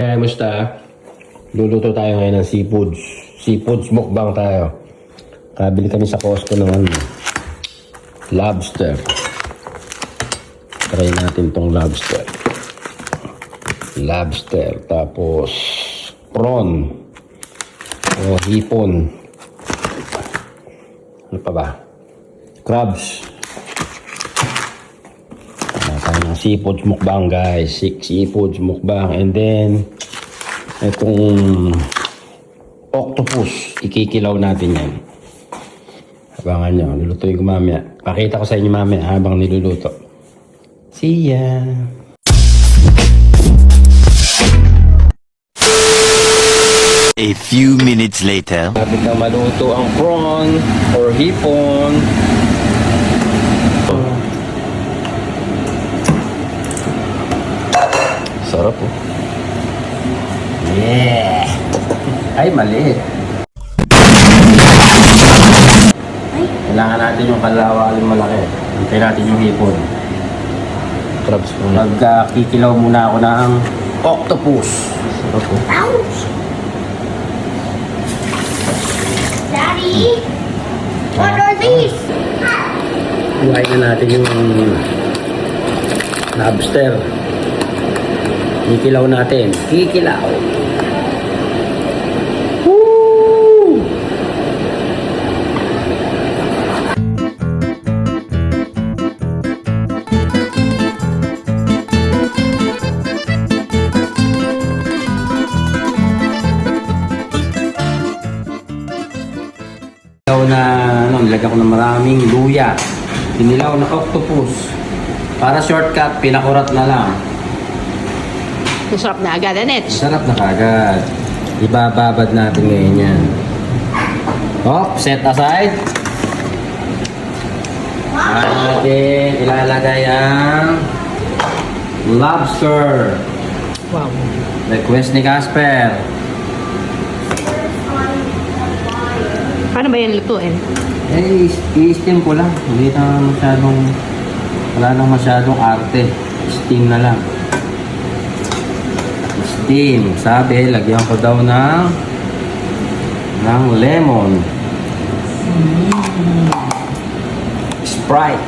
Kamusta? Luluto tayo ngayon ng seafoods. Seafoods mukbang tayo. Kabili kami sa Costco ng lobster. Try natin tong lobster. Lobster. Tapos prawn. O hipon. Ano pa ba? Crabs. Tayo ng seafoods mukbang, guys. Seafoods mukbang. And then itong octopus, ikikilaw natin yan. Abangan nyo, lulutuin ko mamaya. Pakita ko sa inyo mamaya habang niluluto. See ya! A few minutes later. Lapit na maluto ang prawn or hipon. Sarap oh. Yeah! Ay, maliit. Kailangan natin yung kalawalin malaki. Hintayin natin yung hipon. Crabs po. Magkikilaw muna ako ng octopus. Sarap po. Ouch! Daddy! What are these? Buhay na natin yung lobster. Kikilaw natin. Kikilaw. Woo! Nilagyan ko ng maraming luya. Kinilaw na octopus. Para shortcut, pinakurat na lang. Masarap na agad, Anet. Sarap na kagad. Ibababad natin ngayon yan. Oh, set aside. Natin ilalagay ang lobster. Wow. Request ni Casper. Paano ba yan lutuin? I-steam ko lang. Wala nang masyadong arte. Steam na lang. Steam. Sabi, lagyan ko daw ng lemon. Sprite.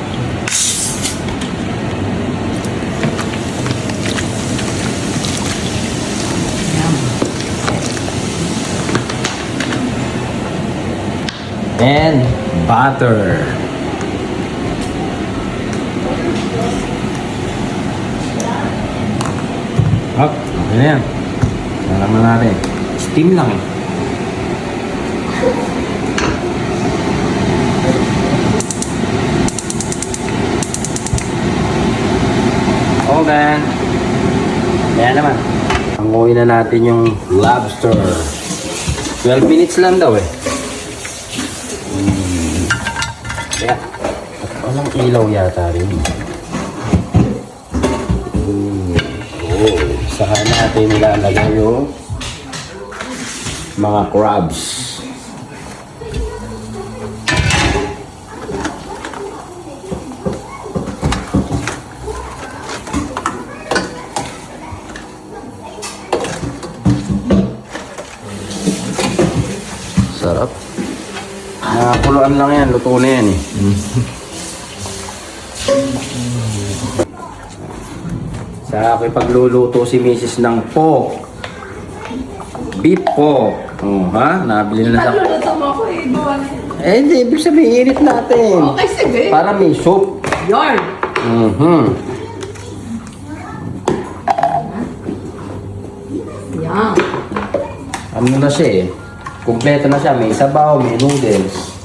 And butter. Up, okay na yan. Salaman natin. Steam lang eh. Okay. Ayan naman. Panguhin na natin yung lobster. 12 minutes lang daw eh. Kaya, walang ilaw yata rin. Saka natin ilalagay yung mga crabs. Sarap. Nakakuluan lang yan, luto na yan eh. Sa akin pagluluto si Mrs. ng pork. Beef pork. Oh, ha? Nabili na sa... Pagluluto mo ako eh. Hindi. Ibig sabihin, init natin. Okay, sige. Para may soup. Yarn. Yan. Ano na siya eh. Kompleto na siya. May sabaw, may noodles.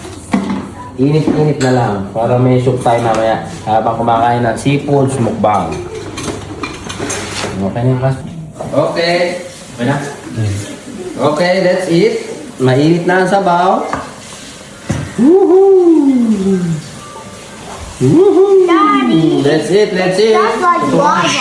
Init-init na lang. Para may soup tayo mamaya. Habang kumakain ng seafoods mukbang. Okay na yung kas. Okay. Okay na? Okay, that's it. Mainit na ang sabaw. Woohoo! Woohoo! Daddy! That's it, that's it. That's like lava.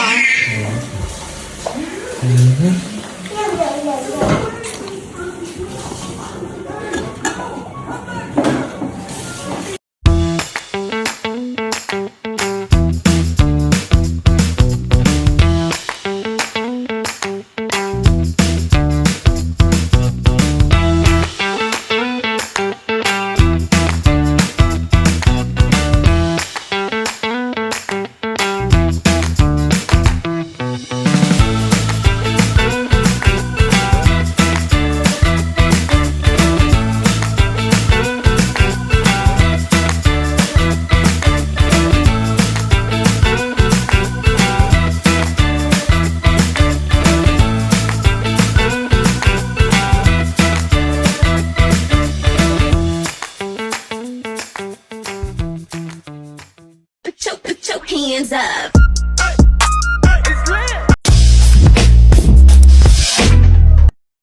hands up.